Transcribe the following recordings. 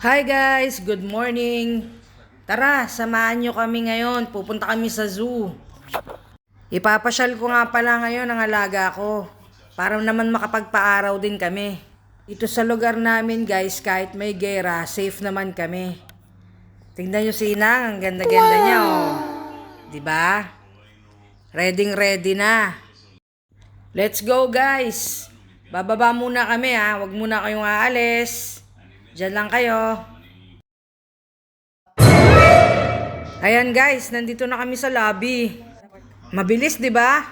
Hi guys, good morning. Tara, samahan nyo kami ngayon. Pupunta kami sa zoo. Ipapasyal ko nga pala ngayon ang alaga ko. Para naman makapagpaaraw din kami. Ito sa lugar namin guys, kahit may gera, safe naman kami. Tingnan nyo si Inang, ang ganda-ganda niya oh. Diba? Ready na. Let's go guys. Bababa muna kami ha. Huwag muna kayong aalis. Diyan lang kayo. Ayan guys, nandito na kami sa lobby. Mabilis, 'di ba?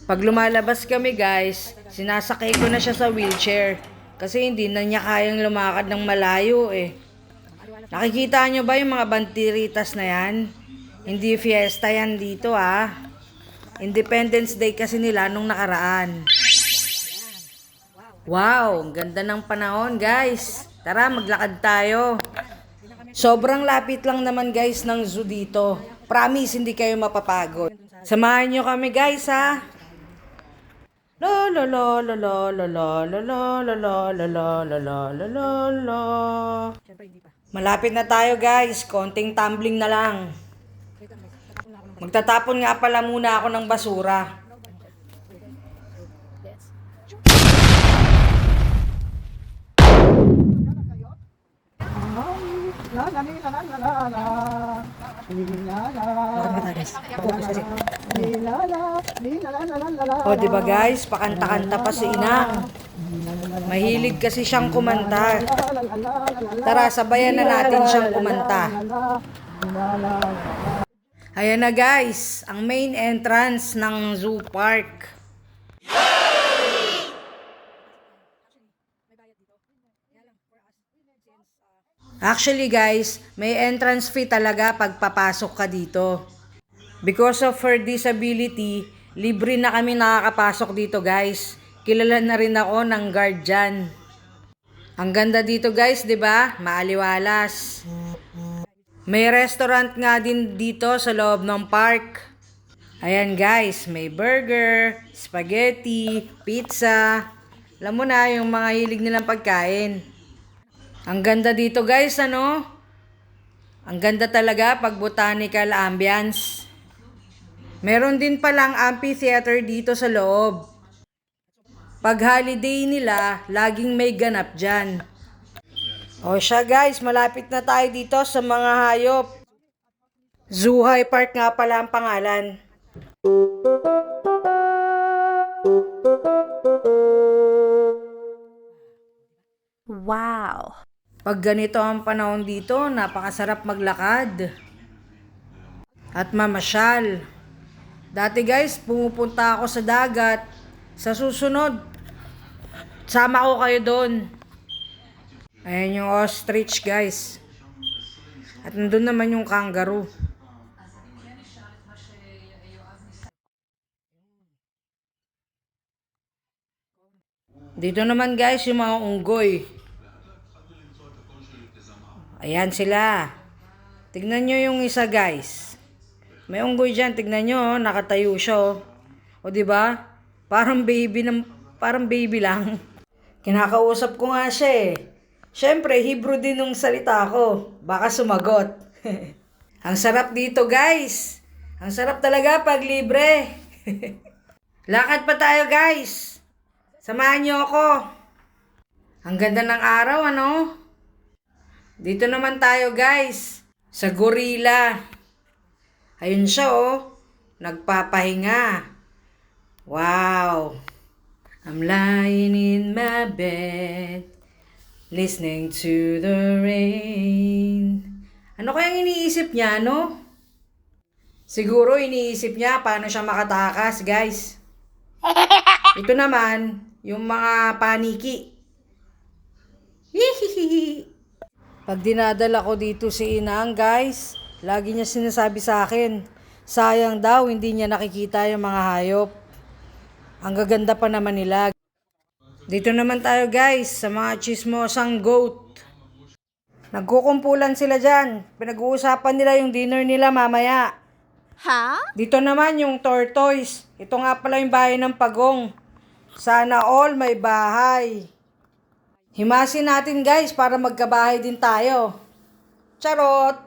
Pag lumalabas kami guys, sinasakay ko na siya sa wheelchair kasi hindi na niya kayang lumakad ng malayo eh. Nakikita nyo ba yung mga banderitas na yan? Hindi fiesta yan dito ah. Independence Day kasi nila nung nakaraan. Wow, ang ganda ng panahon guys. Tara, maglakad tayo. Sobrang lapit lang naman guys ng zoo dito. Promise, hindi kayo mapapagod. Samahan nyo kami guys ha. Lo lo lo lo lo lo lo lo lo lo lo lo lo lo lo lo lo lo. Malapit na tayo guys. Konting tumbling na lang. Magtatapon nga pala muna ako ng basura. O diba guys, pakanta-kanta pa si Inang. Mahilig kasi siyang kumanta. Tara, sabayan na natin siyang kumanta. Ayan na guys, ang main entrance ng zoo park. Actually guys, may entrance fee talaga pag papasok ka dito. Because of her disability, libre na kami nakakapasok dito guys. Kilala na rin ako ng guard dyan. Ang ganda dito guys, 'di ba? Maaliwalas. May restaurant nga din dito sa loob ng park. Ayan guys, may burger, spaghetti, pizza. Alam mo na yung mga hilig nilang pagkain. Ang ganda dito guys, ano? Ang ganda talaga pag botanical ambience. Meron din palang amphitheater dito sa loob. Pag holiday nila, laging may ganap dyan. O siya guys, malapit na tayo dito sa mga hayop. Zoohai Park nga pala ang pangalan. Wow! Pag ganito ang panahon dito, napakasarap maglakad at mamasyal. Dati guys, pumupunta ako sa dagat. Sa susunod, sama ko kayo doon. Ayan yung ostrich guys. At nandun naman yung kangaroo. Dito naman guys yung mga unggoy. Ayan sila. Tignan nyo yung isa guys. May unggoy dyan, tignan nyo, nakatayo siya oh. O diba? Parang baby lang. Kinakausap ko nga siya eh. Siyempre, Hebrew din nung salita ko. Baka sumagot. Ang sarap dito guys. Ang sarap talaga pag libre. Lakad pa tayo guys. Samahan nyo ako. Ang ganda ng araw ano? Dito naman tayo guys. Sa gorilla. Ayun siya oh. Nagpapahinga. Wow. I'm lying in my bed. Listening to the rain. Ano kayang iniisip niya no? Siguro iniisip niya paano siya makatakas guys. Ito naman, yung mga paniki. Hihihihi. Pag dinadala ko dito si Inang guys, lagi niya sinasabi sa akin, sayang daw hindi niya nakikita yung mga hayop. Ang gaganda pa naman nila. Dito naman tayo guys, sa mga chismosang goat. Nagkukumpulan sila dyan. Pinag-uusapan nila yung dinner nila mamaya. Ha? Dito naman yung tortoise. Ito nga pala yung bahay ng pagong. Sana all may bahay. Himasin natin guys para magkabahay din tayo. Charot!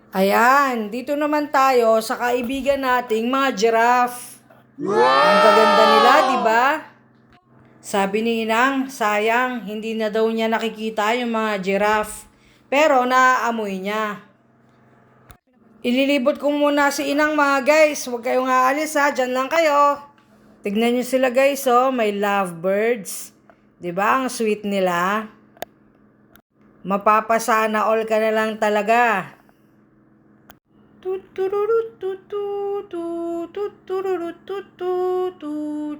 Ayan, dito naman tayo sa kaibigan nating mga giraffe. Ang gaganda nila, di ba? Sabi ni Inang, sayang, hindi na daw niya nakikita yung mga giraffe. Pero naaamoy niya. Ililibot ko muna si Inang mga guys. Huwag kayong aalis ha, dyan lang kayo. Tignan nyo sila guys, oh, may lovebirds. Diba, ang sweet nila? Mapapasana all ka na lang talaga.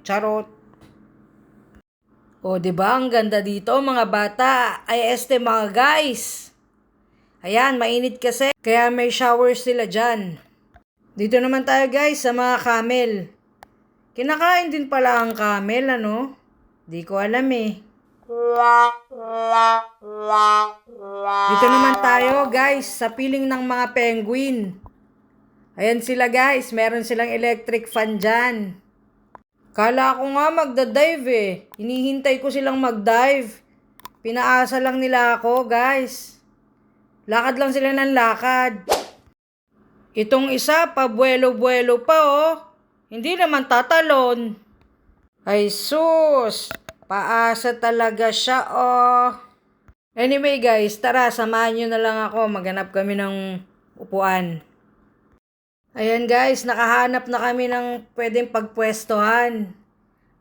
Charot. O, diba, ang ganda dito mga bata. Ay, mga guys. Ayan, mainit kasi. Kaya may shower sila dyan. Dito naman tayo guys sa mga camel. Kinakain din pala ang camel, ano? Di ko alam eh. Dito naman tayo guys sa piling ng mga penguin. Ayan sila guys, meron silang electric fan dyan. Kala ko nga magda-dive eh. Hinihintay ko silang mag-dive. Pinaasa lang nila ako guys. Lakad lang sila ng lakad. Itong isa, pabuelo-buelo pa oh. Hindi naman tatalon. Ay sus, paasa talaga siya oh. Anyway guys, tara samahan nyo na lang ako. Maghanap kami ng upuan. Ayan guys, nakahanap na kami ng pwedeng pagpwestohan.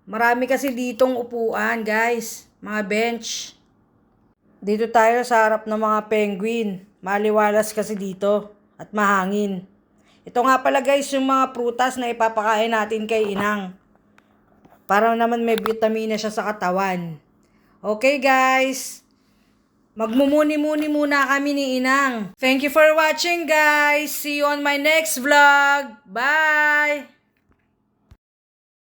Marami kasi ditong upuan guys, mga bench. Dito tayo sa harap ng mga penguin. Maliwalas kasi dito at mahangin. Ito nga pala guys yung mga prutas na ipapakain natin kay Inang. Para naman may vitamina siya sa katawan. Okay guys. Magmumuni-muni muna kami ni Inang. Thank you for watching guys. See you on my next vlog. Bye!